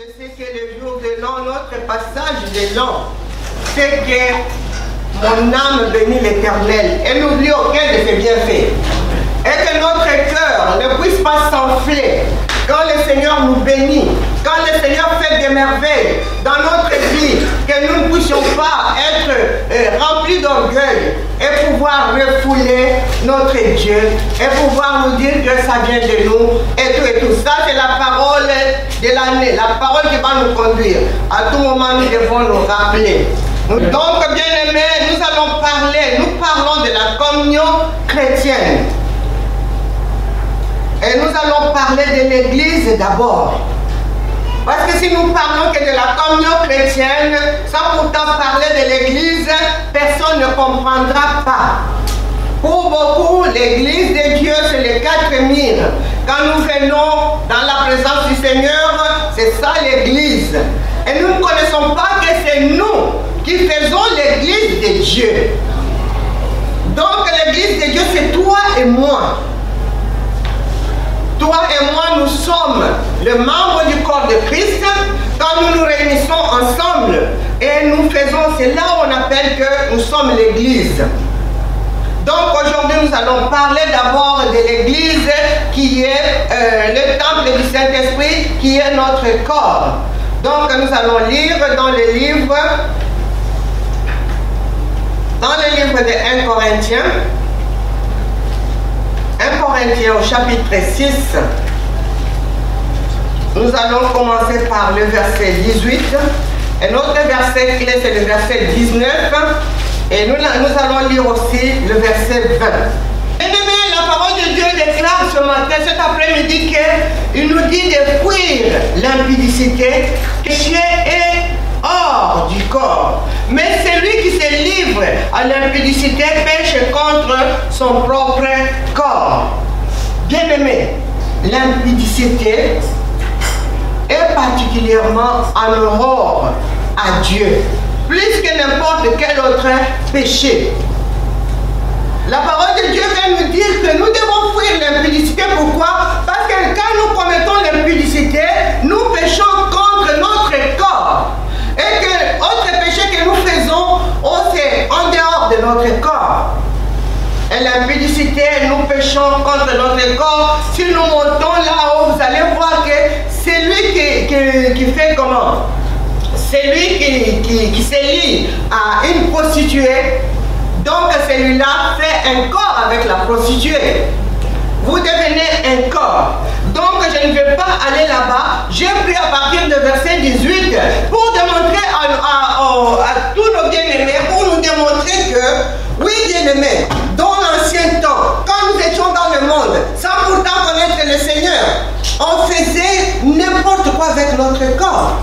Je sais que le jour de l'an, notre passage de l'an, c'est que mon âme bénit l'Éternel et n'oublie aucun de ses bienfaits. Et que notre cœur ne puisse pas s'enfler quand le Seigneur nous bénit, quand le Seigneur fait des merveilles dans notre vie, que nous ne puissions pas être remplis d'orgueil et pouvoir refouler notre Dieu et pouvoir nous dire que ça vient de nous et tout. Ça, c'est la parole de l'année, la parole qui va nous conduire. À tout moment, nous devons nous rappeler. Donc, bien aimés, nous parlons de la communion chrétienne. Et nous allons parler de l'Église d'abord. Parce que si nous parlons que de la communion chrétienne, sans pourtant parler de l'Église, personne ne comprendra pas. Pour beaucoup, l'Église de Dieu, c'est les quatre murs. Quand nous venons dans la présence du Seigneur, c'est ça l'Église. Et nous ne connaissons pas que c'est nous qui faisons l'Église de Dieu. Donc l'Église de Dieu, c'est toi et moi. Toi et moi, nous sommes le membre du corps de Christ. Quand nous nous réunissons ensemble et nous faisons, c'est là où on appelle que nous sommes l'Église. Donc aujourd'hui, nous allons parler d'abord de l'Église qui est le temple du Saint-Esprit, qui est notre corps. Donc nous allons lire dans le livre de 1 Corinthiens. 1 Corinthiens au chapitre 6, nous allons commencer par le verset 18. Et notre verset clé, c'est le verset 19. Et nous allons lire aussi le verset 20. Bien-aimé, la parole de Dieu déclare ce matin, cet après-midi, qu'il nous dit de fuir l'impudicité, péché est hors du corps. Mais celui qui se livre à l'impudicité pêche contre son propre corps. Bien-aimé, l'impudicité est particulièrement en horreur à Dieu, plus que n'importe quel autre péché. La parole de Dieu vient nous dire que nous devons fuir l'impudicité. Pourquoi? Parce que quand nous commettons l'impudicité, nous péchons contre notre corps. Et que autre péché que nous faisons, c'est en dehors de notre corps. Et l'impudicité, nous péchons contre notre corps. Si nous montons là-haut, vous allez voir que c'est lui qui fait comment? C'est lui qui se lie à une prostituée. Donc celui-là fait un corps avec la prostituée. Vous devenez un corps. Donc je ne vais pas aller là-bas. J'ai pris à partir du verset 18 pour démontrer à tous nos bien-aimés, pour nous démontrer que, oui bien-aimés, dans l'ancien temps, quand nous étions dans le monde, sans pourtant connaître le Seigneur, on faisait n'importe quoi avec notre corps.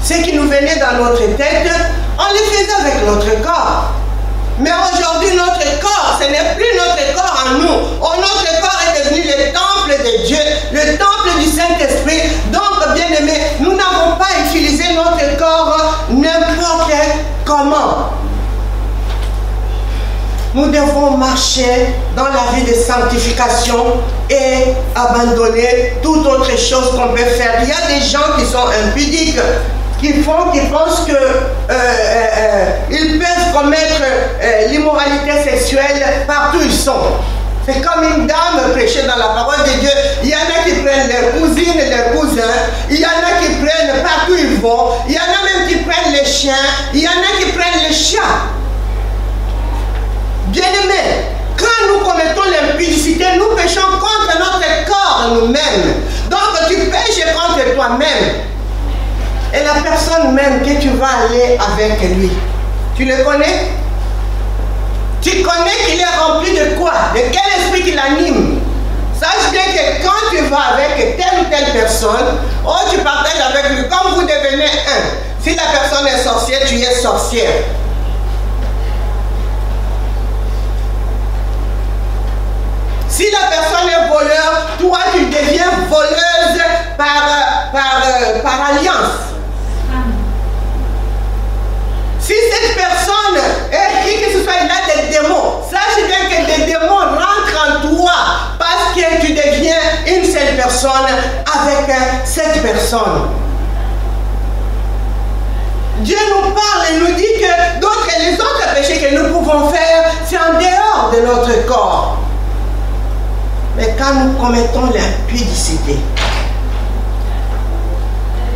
Ce qui nous venait dans notre tête, on le faisait avec notre corps. Mais aujourd'hui, notre corps, ce n'est plus notre corps en nous. Notre corps est devenu le temple de Dieu, le temple du Saint-Esprit. Donc, bien-aimés, nous n'avons pas utilisé notre corps n'importe comment. Nous devons marcher dans la vie de sanctification et abandonner toute autre chose qu'on peut faire. Il y a des gens qui sont impudiques, qui pensent que ils peuvent commettre l'immoralité sexuelle partout où ils sont. C'est comme une dame prêchée dans la parole de Dieu. Il y en a qui prennent leurs cousines et leurs cousins. Il y en a qui prennent partout où ils vont. Il y en a même qui prennent les chiens. Il y en a qui prennent les chats. Bien-aimés, quand nous commettons l'impudicité, nous péchons contre notre corps nous-mêmes. Donc tu pêches contre toi-même. Et la personne même que tu vas aller avec lui, tu le connais? Tu connais qu'il est rempli de quoi? De quel esprit qui l'anime? Sache bien que quand tu vas avec telle ou telle personne, tu partages avec lui, comme vous devenez un. Si la personne est sorcière, tu es sorcière. Si la personne est voleur, toi tu deviens voleuse par alliance. Si cette personne est qui que ce soit, il a des démons, sache bien que des démons rentrent en toi parce que tu deviens une seule personne avec cette personne. Dieu nous parle et nous dit que d'autres et les autres péchés que nous pouvons faire, c'est en dehors de notre corps. Mais quand nous commettons l'impudicité,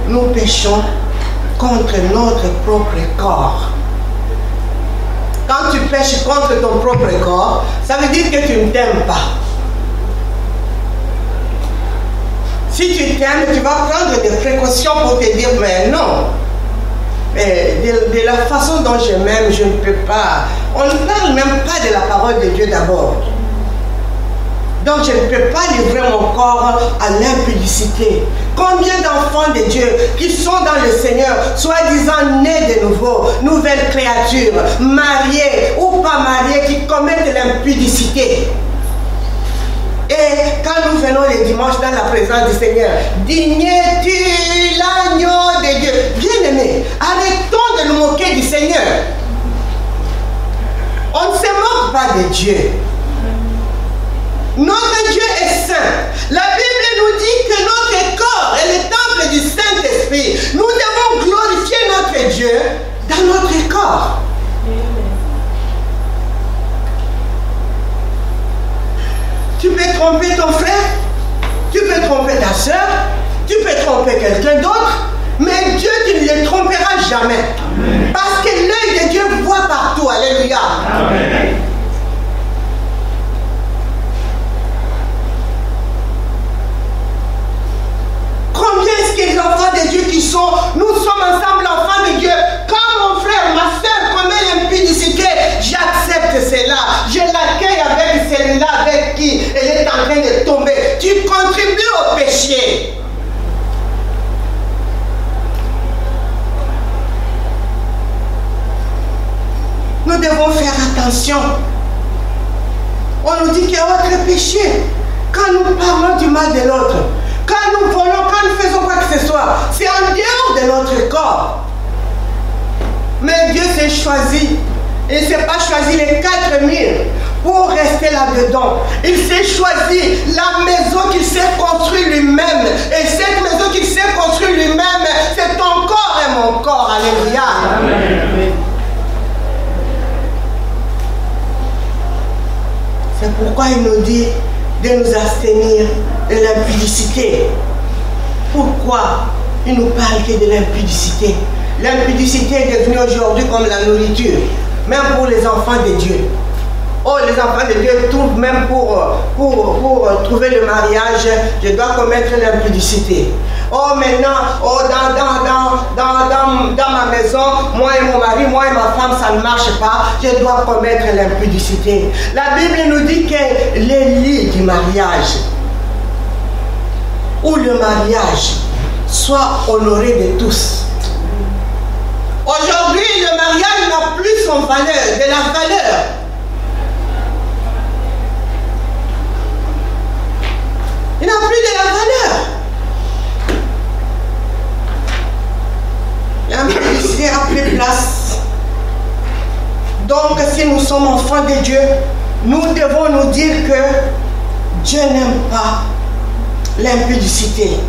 nous péchons contre notre propre corps. Quand tu pêches contre ton propre corps, ça veut dire que tu ne t'aimes pas. Si tu t'aimes, tu vas prendre des précautions pour te dire, mais non. Mais de la façon dont je m'aime, je ne peux pas. On ne parle même pas de la parole de Dieu d'abord. Donc je ne peux pas livrer mon corps à l'impudicité. Combien d'enfants de Dieu qui sont dans le Seigneur, soi-disant nés de nouveau, nouvelles créatures, mariés ou pas mariés, qui commettent l'impudicité. Et quand nous venons les dimanches dans la présence du Seigneur, dignes-tu l'agneau de Dieu? Bien-aimés, arrêtons de nous moquer du Seigneur. On ne se moque pas de Dieu. Notre Dieu est saint. La Bible nous dit que notre corps est le temple du Saint-Esprit. Nous devons glorifier notre Dieu dans notre corps. Tu peux tromper ton frère, tu peux tromper ta soeur, tu peux tromper quelqu'un d'autre, mais Dieu, tu ne le tromperas jamais. Amen. Parce que l'œil de Dieu voit partout. Alléluia. Amen. Combien est-ce que les enfants de Dieu qui sont, nous sommes ensemble enfants de Dieu, quand mon frère, ma soeur commet l'impudicité, j'accepte cela, je l'accueille avec celui-là avec qui elle est en train de tomber. Tu contribues au péché. Nous devons faire attention. On nous dit qu'il y a autre péché. Quand nous parlons du mal de l'autre, quand nous volons, quand nous faisons quoi que ce soit, c'est en dehors de notre corps. Mais Dieu s'est choisi. Il ne s'est pas choisi les 4 murs pour rester là-dedans. Il s'est choisi la maison qu'il s'est construite lui-même. Et cette maison qu'il s'est construite lui-même, c'est ton corps et mon corps. Alléluia. Amen. C'est pourquoi il nous dit de nous abstenir de l'impudicité. Pourquoi il nous parle que de l'impudicité? L'impudicité est devenue aujourd'hui comme la nourriture, même pour les enfants de Dieu. Oh, les enfants de Dieu trouvent même pour trouver le mariage, je dois commettre l'impudicité. Oh, maintenant, oh, dans ma maison, moi et mon mari, moi et ma femme, ça ne marche pas, je dois commettre l'impudicité. La Bible nous dit que les lits du mariage, où le mariage soit honoré de tous. Aujourd'hui, le mariage n'a plus son valeur, de la valeur. Il n'a plus de la valeur. L'impudicité a pris place. Donc, si nous sommes enfants de Dieu, nous devons nous dire que Dieu n'aime pas l'impudicité.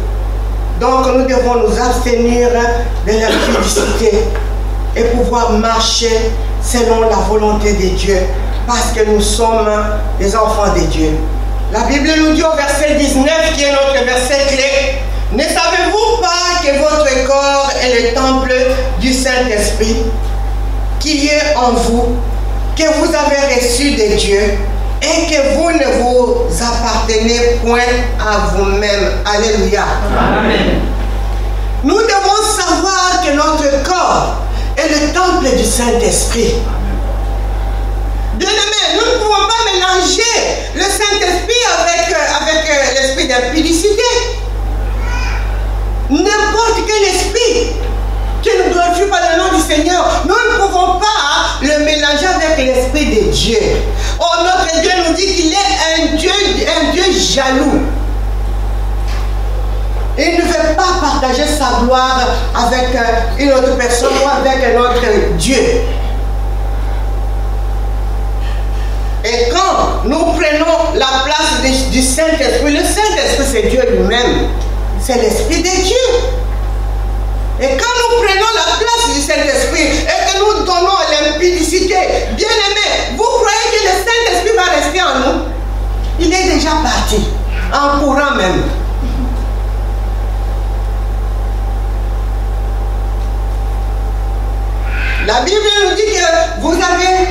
Donc, nous devons nous abstenir de l'impudicité et pouvoir marcher selon la volonté de Dieu, parce que nous sommes des enfants de Dieu. La Bible nous dit au verset 19, qui est notre verset clé, « Ne savez-vous pas que votre corps est le temple du Saint-Esprit qui est en vous, que vous avez reçu de Dieu et que vous ne vous appartenez point à vous-même. » Alléluia. Amen. Nous devons savoir que notre corps est le temple du Saint-Esprit. Bien-aimés, nous ne pouvons pas mélanger le Saint-Esprit avec l'esprit d'impudicité. N'importe quel esprit qui ne glorifie pas le nom du Seigneur, nous ne pouvons pas le mélanger avec l'esprit de Dieu. Oh, notre Dieu nous dit qu'il est un Dieu jaloux. Il ne veut pas partager sa gloire avec une autre personne ou avec un autre Dieu. Et quand nous prenons la place du Saint-Esprit, le Saint-Esprit c'est Dieu lui-même, c'est l'Esprit de Dieu. Et quand nous prenons la place du Saint-Esprit, La Bible nous dit que vous avez,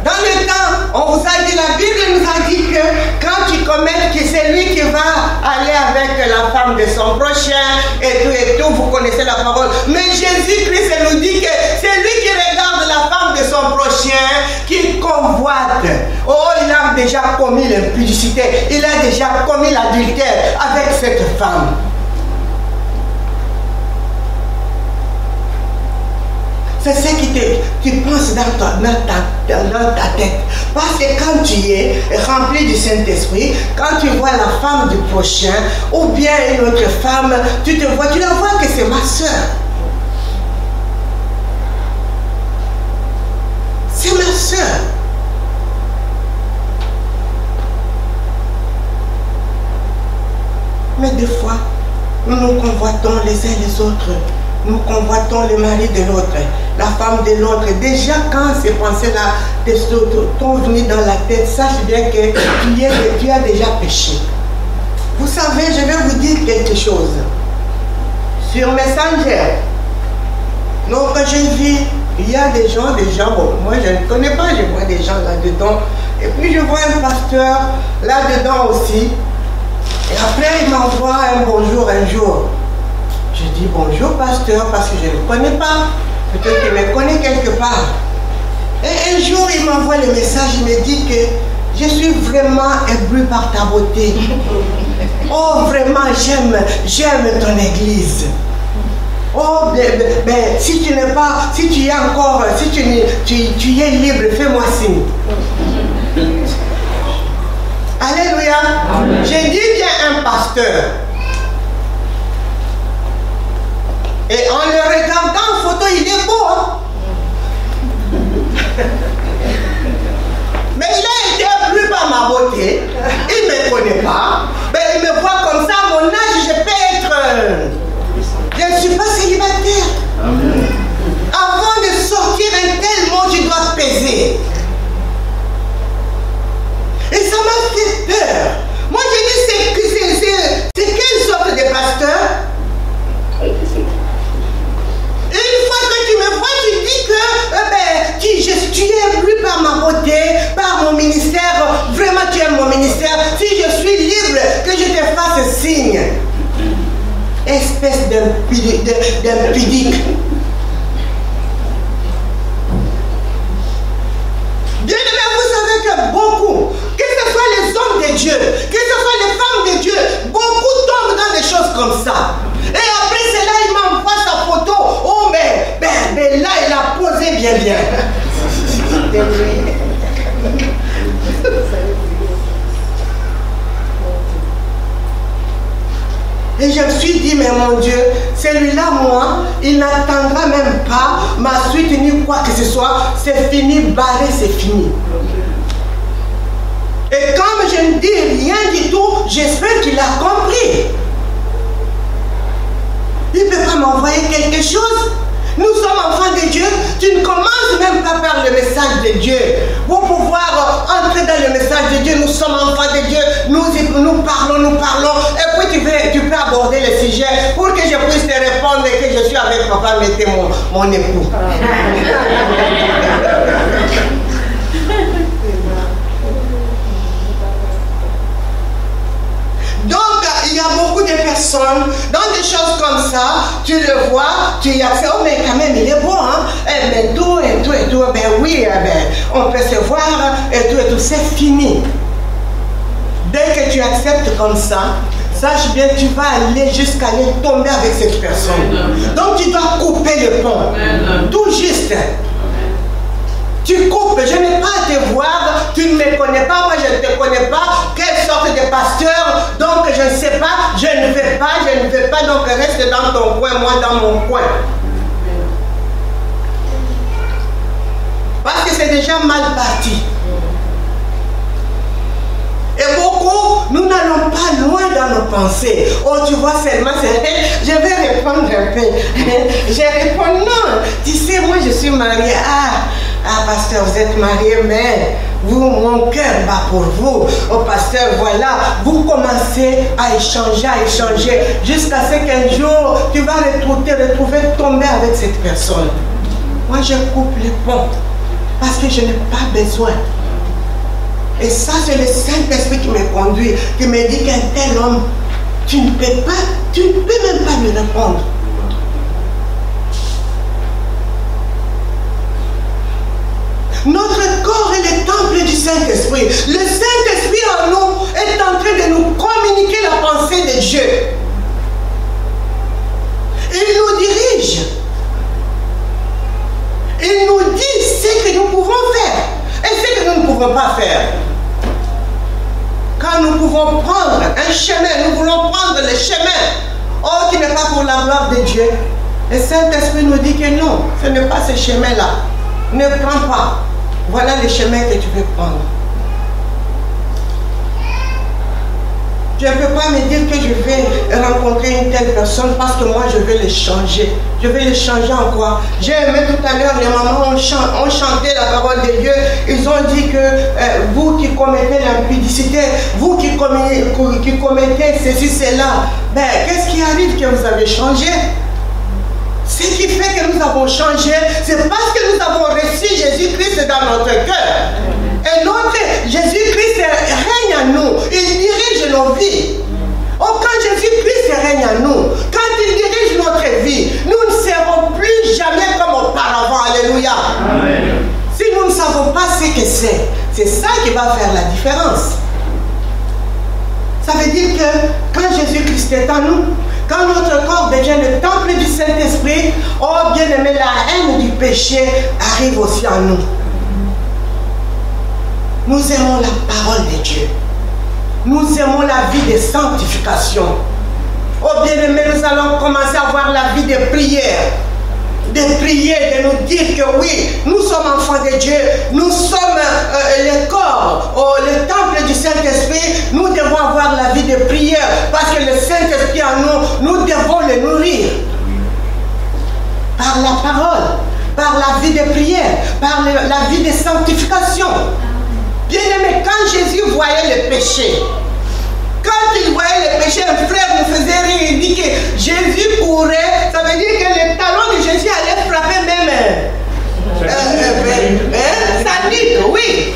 dans le temps, on vous a dit, la Bible nous a dit que quand tu commets, que c'est lui qui va aller avec la femme de son prochain, et tout, vous connaissez la parole. Mais Jésus-Christ nous dit que c'est lui qui regarde la femme de son prochain, qui convoite. Oh, il a déjà commis l'impudicité, il a déjà commis l'adultère avec cette femme. C'est ce qui tu penses dans ta tête. Parce que quand tu es rempli du Saint-Esprit, quand tu vois la femme du prochain, ou bien une autre femme, tu la vois que c'est ma soeur. C'est ma soeur. Mais des fois, nous nous convoitons les uns les autres. Nous convoitons le mari de l'autre, la femme de l'autre. Déjà, quand ces pensées-là t'ont venu dans la tête, sache bien que tu as déjà péché. Vous savez, je vais vous dire quelque chose. Sur Messenger, donc j'ai vu, il y a des gens, bon, moi je ne connais pas, je vois des gens là-dedans. Et puis je vois un pasteur là-dedans aussi. Et après, il m'envoie un bonjour un jour. Je dis bonjour pasteur parce que je ne le connais pas. Peut-être qu'il me connaît quelque part. Et un jour, il m'envoie le message, il me dit que je suis vraiment ébloui par ta beauté. Oh, vraiment, j'aime ton église. Oh, ben, si tu n'es pas, si tu es encore, si tu es libre, fais-moi signe. Alléluia. J'ai dit qu'il y a un pasteur. Et en le regardant en photo, il est beau. Hein? Mais il a été ébloui par ma beauté. Il ne me connaît pas. Mais il me voit comme ça. À mon âge, je peux être... Je ne suis pas célibataire. Amen. Avant de sortir un tel mot, tu dois peser. Et ça m'a fait peur. Moi, je dis, c'est quelle sorte de pasteur? Une fois que tu me vois, tu dis que tu es ébloui par ma beauté, par mon ministère. Vraiment, tu aimes mon ministère. Si je suis libre, que je te fasse signe. Espèce d'impudique. Bien-aimés, vous savez que beaucoup, que ce soit les hommes de Dieu, que ce soit les femmes de Dieu, beaucoup tombent dans des choses comme ça. Et après cela, il m'envoie sa photo. Oh, mais là, il a posé bien. Et je me suis dit, mais mon Dieu, celui-là, moi, il n'attendra même pas ma suite ni quoi que ce soit. C'est fini, barré, c'est fini. Et comme je ne dis rien du tout, j'espère qu'il a compris. Il ne peut pas m'envoyer quelque chose. Nous sommes enfants de Dieu. Tu ne commences même pas par le message de Dieu. Pour pouvoir entrer dans le message de Dieu, nous sommes enfants de Dieu. Nous parlons. Et puis tu peux aborder le sujet pour que je puisse te répondre que je suis avec papa, mettez mon époux. Donc, il y a beaucoup de personnes, dans des choses comme ça, tu le vois, tu y accèdes, oh mais quand même il est bon, hein, mais tout, ben oui, on peut se voir, et tout, c'est fini. Dès que tu acceptes comme ça, sache bien que tu vas aller jusqu'à aller tomber avec cette personne. Donc tu dois couper le pont, tout juste. Tu coupes, je n'ai pas à te voir, tu ne me connais pas, moi je ne te connais pas, quelle sorte de pasteur, donc je ne sais pas, je ne vais pas, donc reste dans ton coin, moi dans mon coin. Parce que c'est déjà mal parti. Et beaucoup, nous n'allons pas loin dans nos pensées. Oh, tu vois seulement, je vais répondre un peu. Je réponds non. Tu sais, moi je suis mariée. Ah, pasteur, vous êtes marié, mais vous, mon cœur bat pour vous. Oh, pasteur, voilà, vous commencez à échanger, jusqu'à ce qu'un jour, tu vas te retrouver tomber avec cette personne. moi je coupe les ponts parce que je n'ai pas besoin. Et ça, c'est le Saint-Esprit qui me conduit, qui me dit qu'un tel homme, tu ne peux même pas lui répondre. Notre corps est le temple du Saint-Esprit. Le Saint-Esprit en nous est en train de nous communiquer la pensée de Dieu. Il nous dirige. Il nous dit ce que nous pouvons faire et ce que nous ne pouvons pas faire. Quand nous pouvons prendre un chemin, nous voulons prendre le chemin, qui n'est pas pour la gloire de Dieu. Le Saint-Esprit nous dit que non, ce n'est pas ce chemin-là. Ne prends pas. Voilà le chemin que tu veux prendre. Je ne peux pas me dire que je vais rencontrer une telle personne parce que moi je vais le changer. Je vais le changer en quoi? J'ai aimé tout à l'heure, les mamans ont chanté la parole de Dieu. Ils ont dit que vous qui commettez l'impudicité, vous qui commettez ceci, cela, ben, qu'est-ce qui arrive que vous avez changé? Ce qui fait que nous avons changé, c'est parce que nous avons reçu Jésus-Christ dans notre cœur. Et notre Jésus-Christ règne en nous. Il dirige nos vies. Oh, quand Jésus-Christ règne en nous, quand il dirige notre vie, nous ne serons plus jamais comme auparavant. Alléluia. Amen. Si nous ne savons pas ce que c'est ça qui va faire la différence. Ça veut dire que quand Jésus-Christ est en nous, quand notre corps devient le temple du Saint-Esprit, oh bien-aimé, la haine du péché arrive aussi en nous. Nous aimons la parole de Dieu. Nous aimons la vie de sanctification. Oh bien-aimé, nous allons commencer à avoir la vie de prière. De prier, de nous dire que oui, nous sommes enfants de Dieu, nous sommes le corps, le temple du Saint-Esprit, nous devons avoir la vie de prière parce que le Saint-Esprit en nous, nous devons le nourrir par la parole, par la vie de prière, par la vie de sanctification. Bien-aimé, quand Jésus voyait le péché, quand il voyait le péché, un frère nous faisait rire, il dit que Jésus courait, ça veut dire que le talon de Jésus allait frapper même Sadique, oui.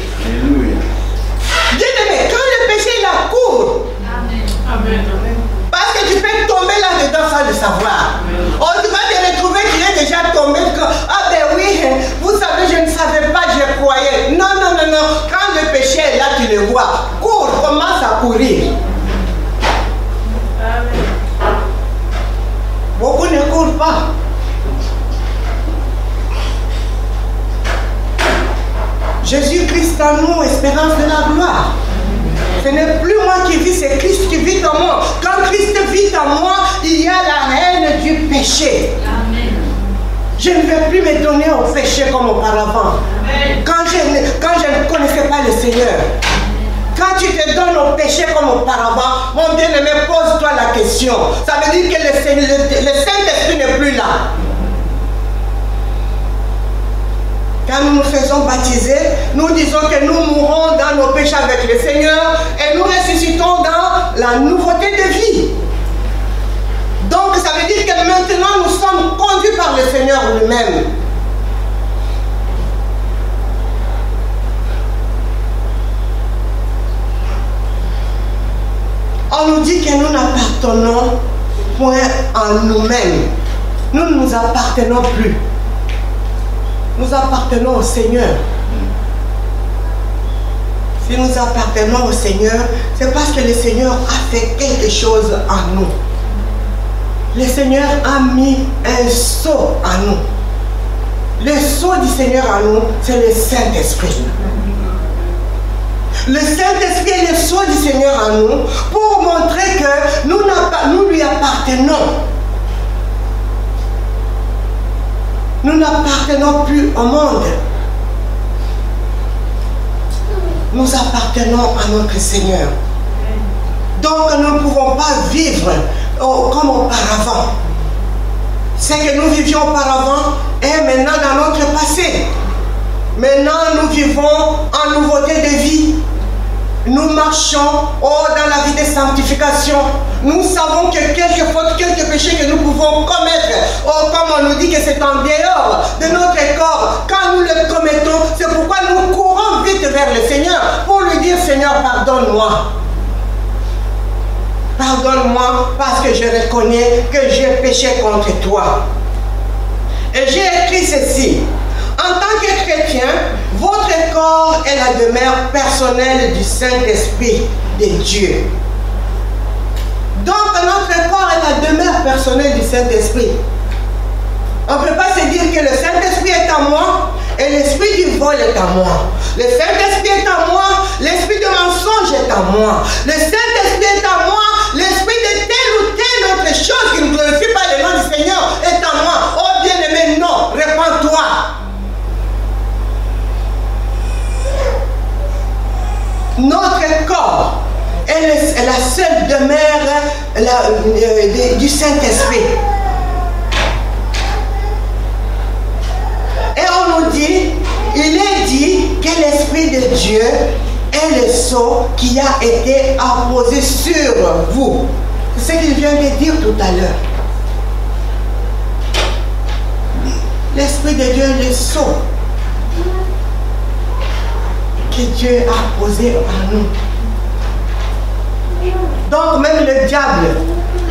Bien-aimé, quand le péché il accourt, parce que tu peux tomber là-dedans sans le savoir. Oh, tu vas te retrouver qu'il est déjà tombé. Ah ben oui, vous savez, je ne savais pas, je croyais. Non, non, non, non. Quand le péché est là, tu le vois. Cours, commence à courir. Beaucoup ne courent pas. Jésus-Christ en nous, espérance de la gloire. Ce n'est plus moi qui vis, c'est Christ qui vit en moi. Quand Christ vit en moi, il y a la haine du péché. Amen. Je ne vais plus me donner au péché comme auparavant. Quand je ne connaissais pas le Seigneur. Quand tu te donnes au péché comme auparavant, mon bien-aimé, pose-toi la question. Ça veut dire que le Saint-Esprit n'est plus là. Quand nous nous faisons baptiser, nous disons que nous mourrons dans nos péchés avec le Seigneur et nous ressuscitons dans la nouveauté de vie. Donc ça veut dire que maintenant nous sommes conduits par le Seigneur lui-même. On nous dit que nous n'appartenons point en nous-mêmes. Nous ne nous appartenons plus. Nous appartenons au Seigneur. Si nous appartenons au Seigneur, c'est parce que le Seigneur a fait quelque chose en nous. Le Seigneur a mis un sceau en nous. Le sceau du Seigneur en nous, c'est le Saint-Esprit. Le Saint-Esprit est le sceau du Seigneur en nous pour montrer que nous lui appartenons. Nous n'appartenons plus au monde. Nous appartenons à notre Seigneur. Donc nous ne pouvons pas vivre comme auparavant. Ce que nous vivions auparavant est maintenant dans notre passé. Maintenant nous vivons en nouveauté de vie. Nous marchons dans la vie de sanctification. Nous savons que quelques fautes, quelques péchés que nous pouvons commettre, comme comme on nous dit que c'est en dehors de notre corps, quand nous le commettons, c'est pourquoi nous courons vite vers le Seigneur pour lui dire, Seigneur, pardonne-moi. Pardonne-moi parce que je reconnais que j'ai péché contre toi. Et j'ai écrit ceci. En tant que chrétien, votre corps est la demeure personnelle du Saint-Esprit de Dieu. Donc notre corps est la demeure personnelle du Saint-Esprit. On ne peut pas se dire que le Saint-Esprit est à moi et l'esprit du vol est à moi. Le Saint-Esprit est à moi, l'esprit de mensonge est à moi. Le Saint-Esprit est à moi, l'esprit de telle ou telle autre chose qui ne glorifie pas le nom du Seigneur est à moi. Oh bien-aimé, non, répands-toi. Notre corps est la seule demeure du Saint-Esprit. Et on nous dit, il est dit que l'Esprit de Dieu est le sceau qui a été apposé sur vous. C'est ce qu'il vient de dire tout à l'heure. L'Esprit de Dieu est le sceau que Dieu a posé en nous. Donc même le diable,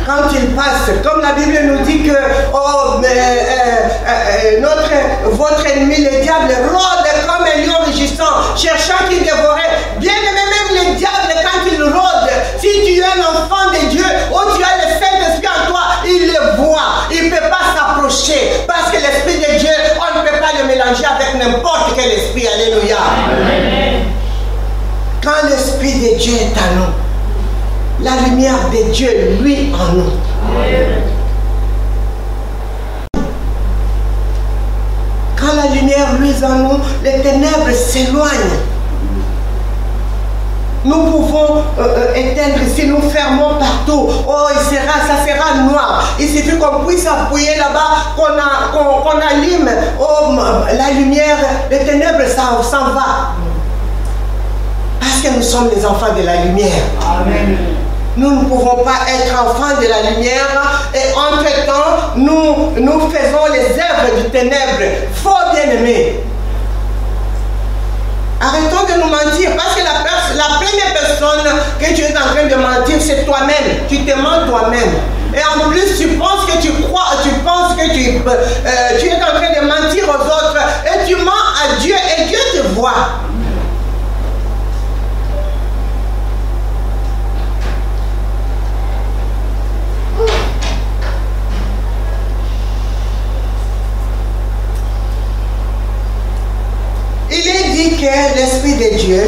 quand il passe, comme la Bible nous dit que votre ennemi, le diable, rôde comme un lion rugissant, cherchant qui dévorait. Bien aimé, même le diable, quand il rôde, si tu es un enfant de Dieu, ou tu as le Saint-Esprit en toi, il le voit. Il ne peut pas s'approcher, parce que l'Esprit de Dieu, on ne peut pas le mélanger avec n'importe quel esprit. Alléluia. Amen. Quand l'Esprit de Dieu est en nous, la lumière de Dieu, lui, en nous. Quand la lumière luise en nous, les ténèbres s'éloignent. Nous pouvons éteindre si nous fermons partout. Oh, ça sera noir. Il suffit qu'on puisse appuyer là-bas, qu'on allume la lumière, les ténèbres s'en va. Parce que nous sommes les enfants de la lumière. Amen. Nous ne pouvons pas être enfants de la lumière et entre-temps, nous faisons les œuvres du ténèbre. Faux bien-aimés. Arrêtons de nous mentir parce que la première personne que tu es en train de mentir, c'est toi-même. Tu te mens toi-même. Et en plus, tu penses que tu crois, tu penses que tu es en train de mentir aux autres et tu mens à Dieu et Dieu te voit. Il est dit que l'Esprit de Dieu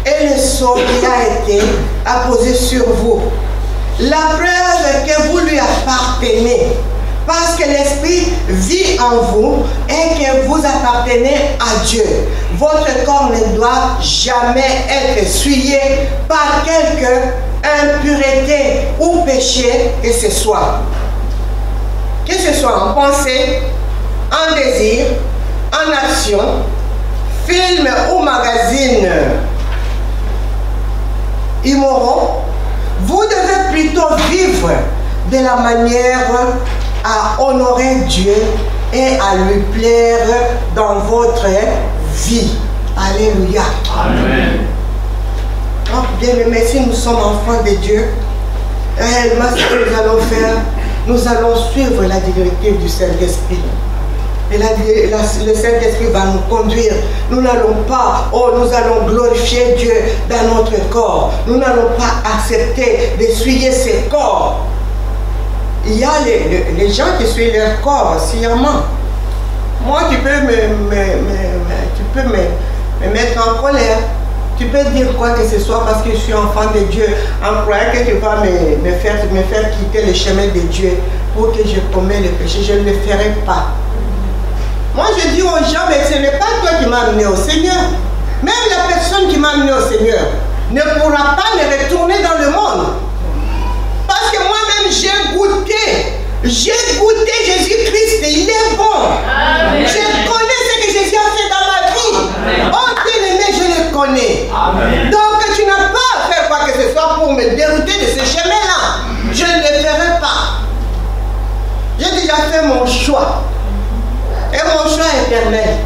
est le sceau qui a été apposé sur vous. La preuve que vous lui appartenez, parce que l'Esprit vit en vous et que vous appartenez à Dieu. Votre corps ne doit jamais être souillé par quelque impureté ou péché que ce soit. Que ce soit en pensée, en désir, en action, film ou magazine immoraux, vous devez plutôt vivre de la manière à honorer Dieu et à lui plaire dans votre vie. Alléluia. Amen. Donc, bien aimés, si nous sommes enfants de Dieu, réellement ce que nous allons faire, nous allons suivre la directive du Saint-Esprit. Et le Saint-Esprit va nous conduire. Nous n'allons pas, nous allons glorifier Dieu dans notre corps. Nous n'allons pas accepter d'essuyer ses corps. Il y a les gens qui essuient leur corps sciemment. Moi, tu peux me mettre en colère. Tu peux dire quoi que ce soit parce que je suis enfant de Dieu, en croyant que tu vas me faire quitter le chemin de Dieu pour que je commette le péché. Je ne le ferai pas. Moi, je dis aux gens, mais ce n'est pas toi qui m'as amené au Seigneur. Même la personne qui m'a amené au Seigneur ne pourra pas me retourner dans le monde. Parce que moi-même, j'ai goûté Jésus-Christ, il est bon. Amen. Je connais ce que Jésus a fait dans ma vie. Amen. Oh, bien-aimé, je le connais. Amen. Donc, tu n'as pas à faire quoi que ce soit pour me dérouter de ce chemin-là. Je ne le ferai pas. J'ai déjà fait mon choix. Et mon choix est éternel.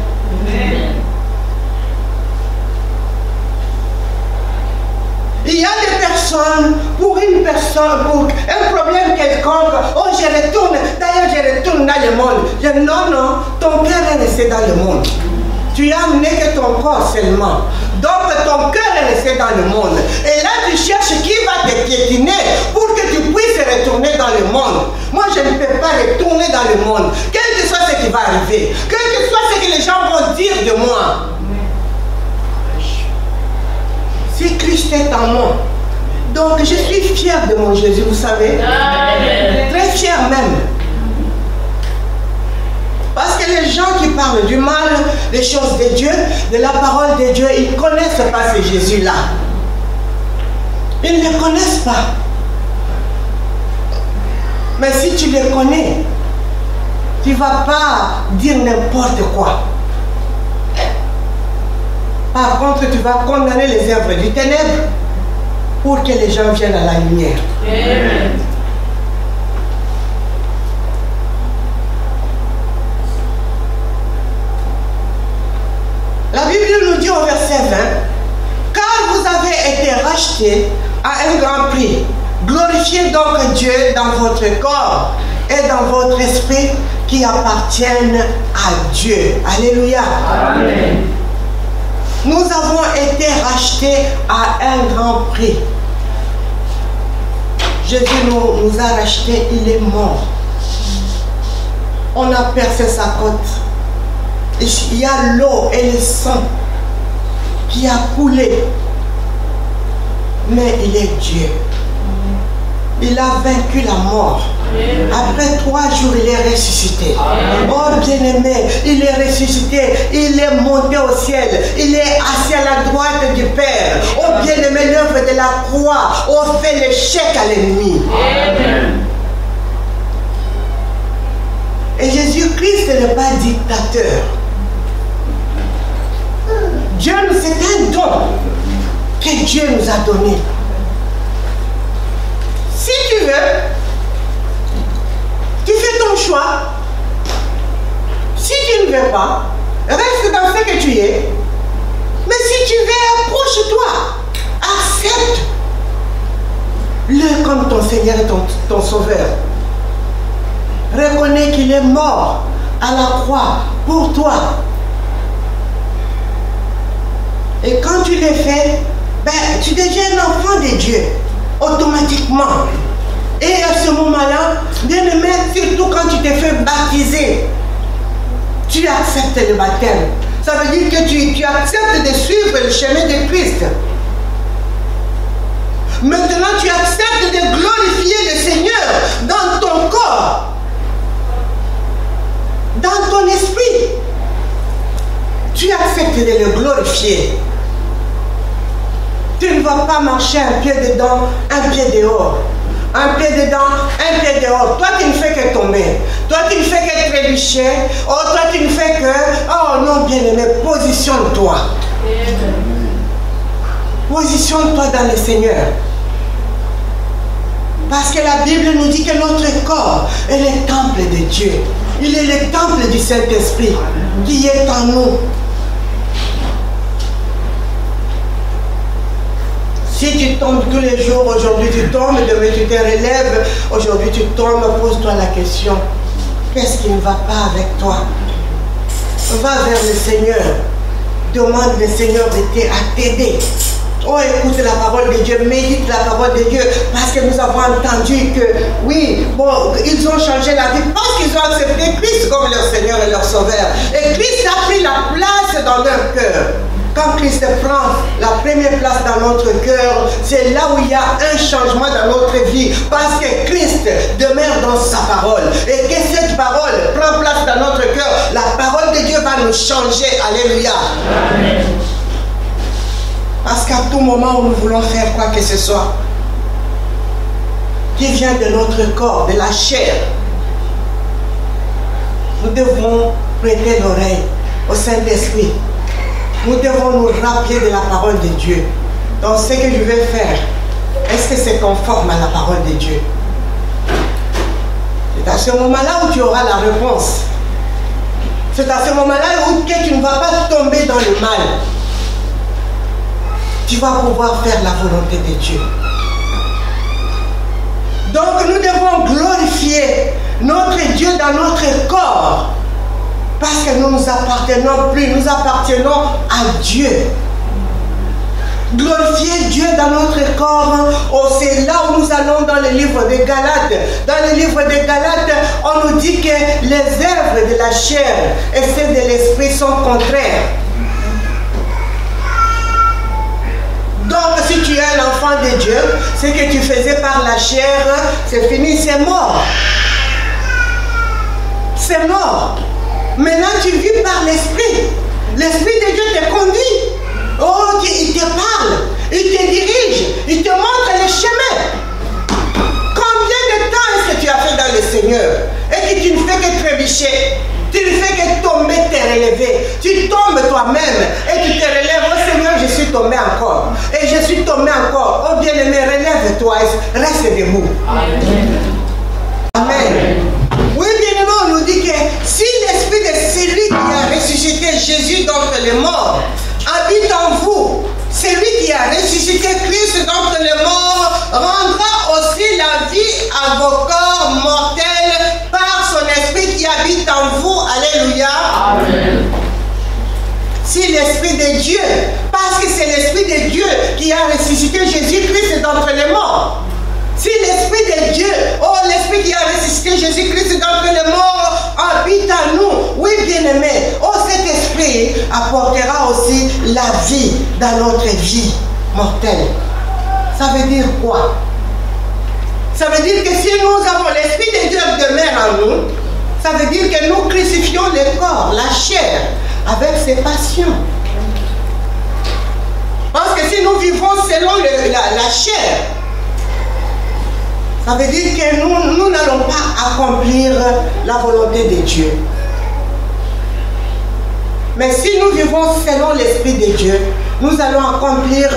Il y a des personnes, pour une personne, pour un problème quelconque, oh je retourne, d'ailleurs je retourne dans le monde. Je dis non, non, ton cœur est resté dans le monde. Tu n'as amené que ton corps seulement. Donc ton cœur est resté dans le monde. Et là tu cherches qui va te piétiner pour que tu puisses retourner dans le monde. Moi je ne peux pas retourner dans le monde. Quel que soit ce qui va arriver, quel que soit ce que les gens vont dire de moi. Si Christ est en moi, donc je suis fier de mon Jésus, vous savez. Amen. Très fier même. Parce que les gens qui parlent du mal, des choses de Dieu, de la parole de Dieu, ils ne connaissent pas ce Jésus-là. Ils ne le connaissent pas. Mais si tu le connais, tu ne vas pas dire n'importe quoi. Par contre, tu vas condamner les œuvres du ténèbre pour que les gens viennent à la lumière. Amen. La Bible nous dit au verset 20, « Car vous avez été rachetés à un grand prix. Glorifiez donc Dieu dans votre corps et dans votre esprit qui appartiennent à Dieu. » Alléluia. Amen. Nous avons été rachetés à un grand prix. Jésus nous a rachetés, il est mort. On a percé sa côte. Il y a l'eau et le sang qui a coulé. Mais il est Dieu. Il a vaincu la mort. Après 3 jours, il est ressuscité. Oh bien-aimé, il est ressuscité. Il est monté au ciel. Il est assis à la droite du Père. Oh bien-aimé, l'œuvre de la croix a fait l'échec à l'ennemi. Et Jésus-Christ n'est pas dictateur. Dieu, c'est un don que Dieu nous a donné. Si tu veux, tu fais ton choix. Si tu ne veux pas, reste dans ce que tu es. Mais si tu veux, approche-toi. Accepte-le comme ton Seigneur et ton Sauveur. Reconnais qu'il est mort à la croix pour toi. Et quand tu l'as fait, ben, tu deviens un enfant de Dieu, automatiquement. Et à ce moment-là, bien aimé, surtout quand tu t'es fait baptiser, tu acceptes le baptême. Ça veut dire que tu acceptes de suivre le chemin de Christ. Maintenant, tu acceptes de glorifier le Seigneur dans ton corps, dans ton esprit. Tu acceptes de le glorifier. Tu ne vas pas marcher un pied dedans, un pied dehors. Un pied dedans, un pied dehors. Toi, tu ne fais que tomber. Toi, tu ne fais que trébucher. Oh, toi, tu ne fais que... Oh non, bien-aimé, positionne-toi. Positionne-toi dans le Seigneur. Parce que la Bible nous dit que notre corps est le temple de Dieu. Il est le temple du Saint-Esprit qui est en nous. Si tu tombes tous les jours, aujourd'hui tu tombes, demain tu te relèves, aujourd'hui tu tombes, pose-toi la question. Qu'est-ce qui ne va pas avec toi? Va vers le Seigneur. Demande le Seigneur à t'aider. Oh, écoute la parole de Dieu, médite la parole de Dieu, parce que nous avons entendu que, oui, bon, ils ont changé la vie parce qu'ils ont accepté Christ comme leur Seigneur et leur Sauveur. Et Christ a pris la place dans leur cœur. Quand Christ prend la première place dans notre cœur, c'est là où il y a un changement dans notre vie. Parce que Christ demeure dans sa parole. Et que cette parole prend place dans notre cœur. La parole de Dieu va nous changer. Alléluia. Amen. Parce qu'à tout moment où nous voulons faire quoi que ce soit, qui vient de notre corps, de la chair, nous devons prêter l'oreille au Saint-Esprit. Nous devons nous rappeler de la parole de Dieu. Donc ce que je vais faire, est-ce que c'est conforme à la parole de Dieu? C'est à ce moment-là où tu auras la réponse. C'est à ce moment-là où tu ne vas pas tomber dans le mal. Tu vas pouvoir faire la volonté de Dieu. Donc nous devons glorifier notre Dieu dans notre corps. Parce que nous ne nous appartenons plus, nous appartenons à Dieu. Glorifier Dieu dans notre corps, oh, c'est là où nous allons dans le livre des Galates. Dans le livre des Galates, on nous dit que les œuvres de la chair et celles de l'esprit sont contraires. Donc si tu es un enfant de Dieu, ce que tu faisais par la chair, c'est fini, c'est mort. C'est mort. Maintenant tu vis par l'esprit. L'esprit de Dieu te conduit. Oh, il te parle, il te dirige, il te montre le chemin. Combien de temps est-ce que tu as fait dans le Seigneur et que tu ne fais que trébucher, tu ne fais que tomber, te relever. Tu tombes toi-même et tu te relèves. Oh Seigneur, je suis tombé encore. Et je suis tombé encore. Oh bien-aimé, relève-toi, reste debout. Amen. Amen. Oui, bien-aimé, on nous dit que si l'esprit de celui qui a ressuscité Jésus d'entre les morts habite en vous, celui qui a ressuscité Christ d'entre les morts rendra aussi la vie à vos corps mortels par son esprit qui habite en vous. Alléluia. Amen. Si l'esprit de Dieu, parce que c'est l'esprit de Dieu qui a ressuscité Jésus-Christ d'entre les morts. Si l'esprit de Dieu, oh l'esprit qui a ressuscité Jésus-Christ d'entre les morts habite en nous, oui bien-aimé, oh cet esprit apportera aussi la vie dans notre vie mortelle. Ça veut dire quoi? Ça veut dire que si nous avons l'esprit de Dieu demeure en nous, ça veut dire que nous crucifions le corps, la chair, avec ses passions. Parce que si nous vivons selon la chair, ça veut dire que nous n'allons pas accomplir la volonté de Dieu. Mais si nous vivons selon l'Esprit de Dieu, nous allons accomplir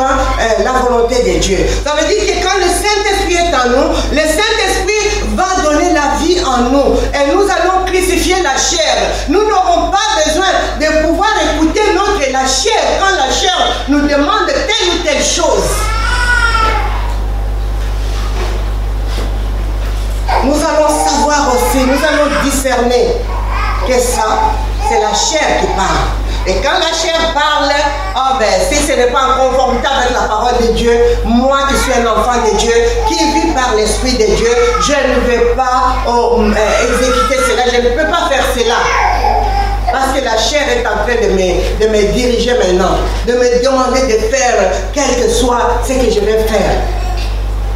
la volonté de Dieu. Ça veut dire que quand le Saint-Esprit est en nous, le Saint-Esprit va donner la vie en nous. Et nous allons crucifier la chair. Nous n'aurons pas besoin de pouvoir écouter la chair quand la chair nous demande telle ou telle chose. Nous allons savoir aussi, nous allons discerner que ça, c'est la chair qui parle. Et quand la chair parle, oh ben, si ce n'est pas en conformité avec la parole de Dieu, moi qui suis un enfant de Dieu, qui vis par l'Esprit de Dieu, je ne vais pas exécuter cela, je ne peux pas faire cela. Parce que la chair est en train de me diriger maintenant, de me demander de faire quel que soit ce que je vais faire.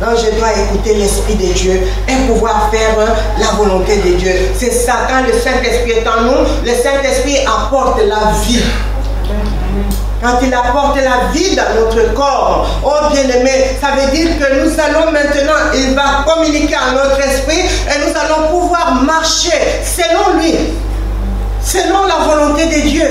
Donc je dois écouter l'Esprit de Dieu et pouvoir faire la volonté de Dieu. C'est ça, quand le Saint-Esprit est en nous, le Saint-Esprit apporte la vie. Quand il apporte la vie dans notre corps, oh bien-aimé, ça veut dire que nous allons maintenant, il va communiquer à notre esprit et nous allons pouvoir marcher selon lui, selon la volonté de Dieu.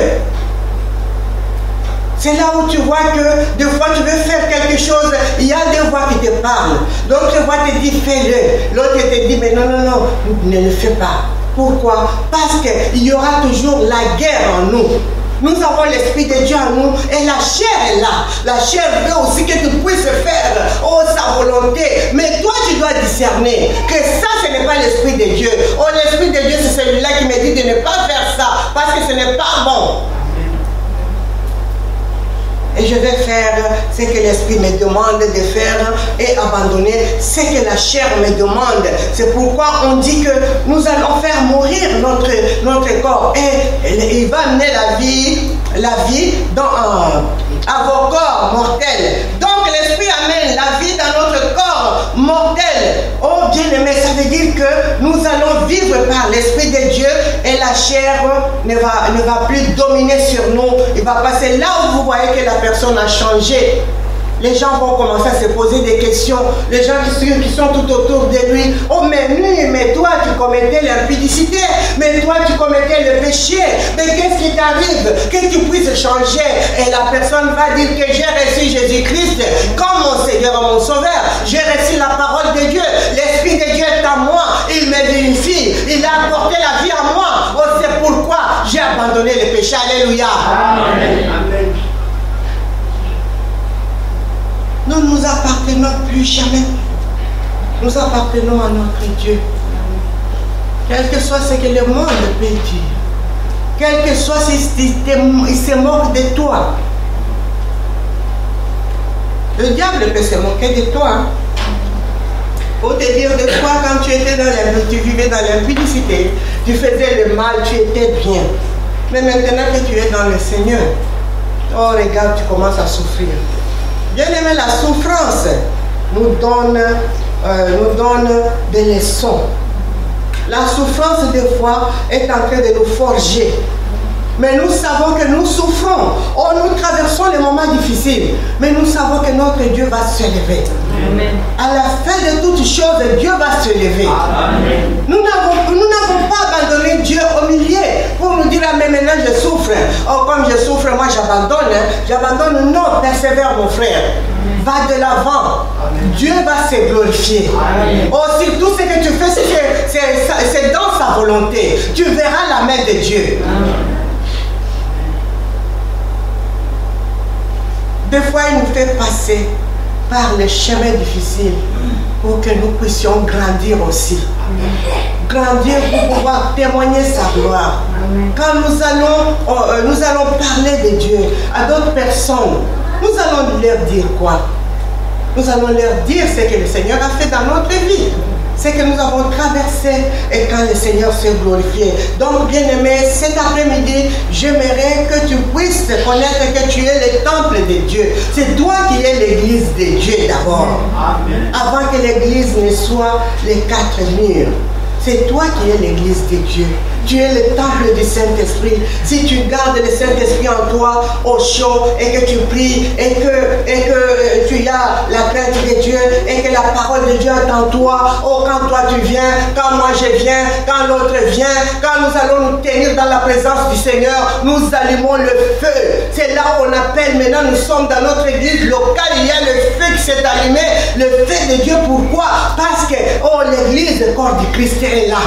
C'est là où tu vois que des fois tu veux faire quelque chose, il y a des voix qui te parlent. L'autre voix te dit fais-le. L'autre te dit mais non, non, non, ne le fais pas. Pourquoi? Parce qu'il y aura toujours la guerre en nous. Nous avons l'Esprit de Dieu en nous et la chair est là. La chair veut aussi que tu puisses faire sa volonté. Mais toi, tu dois discerner que ça, ce n'est pas l'Esprit de Dieu. Oh, l'Esprit de Dieu, c'est celui-là qui me dit de ne pas faire ça parce que ce n'est pas bon. Et je vais faire ce que l'Esprit me demande de faire et abandonner ce que la chair me demande. C'est pourquoi on dit que nous allons faire mourir notre corps. Et il va amener la vie à vos corps mortels. Donc l'Esprit amène la vie dans notre corps mortel. Oh bien-aimé, ça veut dire que nous allons vivre par l'Esprit de Dieu et la chair ne va plus dominer sur nous. Il va passer là où vous voyez que la personne a changé. Les gens vont commencer à se poser des questions. Les gens qui sont tout autour de lui. Oh mais toi tu commettais l'impudicité. Mais toi tu commettais le péché. Mais qu'est-ce qui t'arrive? Que tu puisses changer. Et la personne va dire que j'ai reçu Jésus-Christ comme mon Seigneur et mon Sauveur. J'ai reçu la parole de Dieu. L'Esprit de Dieu est en moi. il me vérifie, il a apporté la vie à moi. Oh, c'est pourquoi j'ai abandonné le péché. Alléluia. Amen. Nous ne nous appartenons plus jamais. Nous appartenons à notre Dieu. Quel que soit ce que le monde peut dire, quel que soit s'il se moque de toi. Le diable peut se moquer de toi. Pour te dire de toi, quand tu étais tu vivais dans l'impudicité, tu faisais le mal, tu étais bien. Mais maintenant que tu es dans le Seigneur, oh regarde, tu commences à souffrir. Bien aimé, la souffrance nous donne des leçons. La souffrance, des fois, est en train de nous forger. Mais nous savons que nous souffrons. Oh, nous traversons les moments difficiles. Mais nous savons que notre Dieu va se lever. Amen. À la fin de toutes choses, Dieu va se lever. Amen. Nous n'avons pas abandonné Dieu au milieu pour nous dire, ah, mais maintenant je souffre. Oh, comme je souffre, moi j'abandonne. J'abandonne. Non, persévère mon frère. Amen. Va de l'avant. Dieu va se glorifier. Amen. Oh, si tout ce que tu fais, c'est dans sa volonté. Tu verras la main de Dieu. Amen. Des fois, il nous fait passer par les chemins difficiles pour que nous puissions grandir aussi. Grandir pour pouvoir témoigner sa gloire. Quand nous allons parler de Dieu à d'autres personnes, nous allons leur dire quoi? Nous allons leur dire ce que le Seigneur a fait dans notre vie. C'est que nous avons traversé et quand le Seigneur s'est glorifié. Donc, bien-aimé, cet après-midi, j'aimerais que tu puisses connaître que tu es le temple de Dieu. C'est toi qui es l'église de Dieu d'abord. Avant que l'église ne soit les quatre murs. C'est toi qui es l'église de Dieu. Tu es le temple du Saint-Esprit. Si tu gardes le Saint-Esprit en toi au chaud et que tu pries et que tu as la crainte de Dieu et que la parole de Dieu est en toi, oh, quand toi tu viens, quand moi je viens, quand l'autre vient, quand nous allons nous tenir dans la présence du Seigneur, nous allumons le feu. C'est là où on appelle maintenant, nous sommes dans notre église locale, il y a le feu qui s'est allumé, le feu de Dieu. Pourquoi? Parce que, oh, l'église, le corps du Christ est là.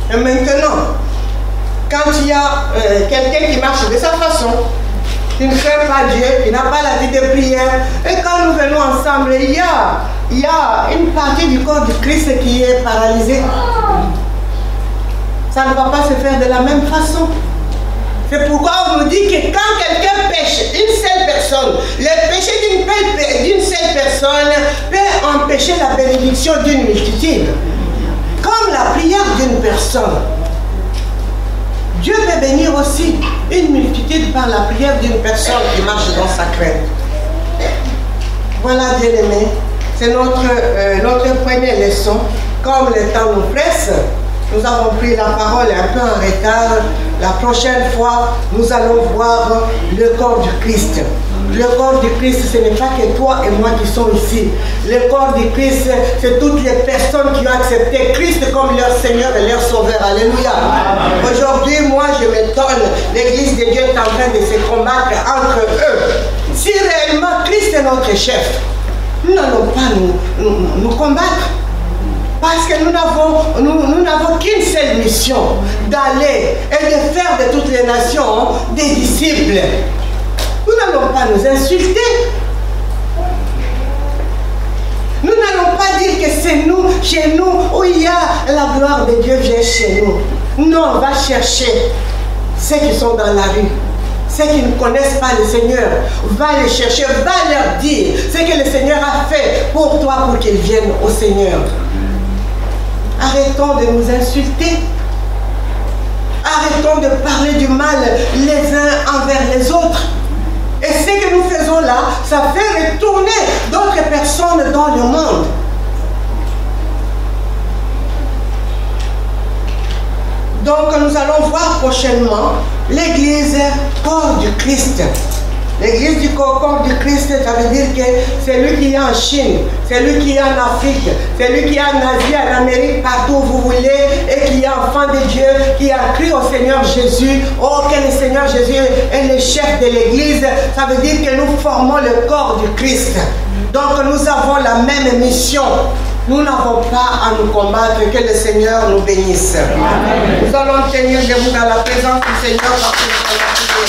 Et maintenant, quand il y a quelqu'un qui marche de cette façon, qui ne craint pas Dieu, qui n'a pas la vie de prière, et quand nous venons ensemble, il y a une partie du corps du Christ qui est paralysée. Ça ne va pas se faire de la même façon. C'est pourquoi on nous dit que quand quelqu'un pêche, une seule personne, le péché d'une seule personne peut empêcher la bénédiction d'une multitude. Comme la prière d'une personne. Dieu peut bénir aussi une multitude par la prière d'une personne qui marche dans sa crainte. Voilà, bien-aimés, c'est notre première leçon. Comme le temps nous presse, nous avons pris la parole un peu en retard. La prochaine fois, nous allons voir le corps du Christ. Le corps du Christ, ce n'est pas que toi et moi qui sommes ici. Le corps du Christ, c'est toutes les personnes qui ont accepté Christ comme leur Seigneur et leur Sauveur. Alléluia. Aujourd'hui, moi, je m'étonne. L'église de Dieu est en train de se combattre entre eux. Si réellement Christ est notre chef, nous n'allons pas nous combattre. Parce que nous n'avons qu'une seule mission, d'aller et de faire de toutes les nations des disciples. Nous n'allons pas nous insulter. Nous n'allons pas dire que c'est nous, chez nous, où il y a la gloire de Dieu vient chez nous. Non, on va chercher ceux qui sont dans la rue. Ceux qui ne connaissent pas le Seigneur, va les chercher, va leur dire ce que le Seigneur a fait pour toi pour qu'ils viennent au Seigneur. Arrêtons de nous insulter. Arrêtons de parler du mal les uns envers les autres. Et ce que nous faisons là, ça fait retourner d'autres personnes dans le monde. Donc nous allons voir prochainement l'église corps du Christ. L'église du corps du Christ, ça veut dire que c'est lui qui est en Chine, c'est lui qui est en Afrique, c'est lui qui est en Asie, en Amérique, partout où vous voulez, et qui est enfant de Dieu, qui a cru au Seigneur Jésus. Oh, que le Seigneur Jésus est le chef de l'église, ça veut dire que nous formons le corps du Christ. Donc nous avons la même mission. Nous n'avons pas à nous combattre, que le Seigneur nous bénisse. Amen. Nous allons tenir debout dans la présence du Seigneur parce que nous allons prier.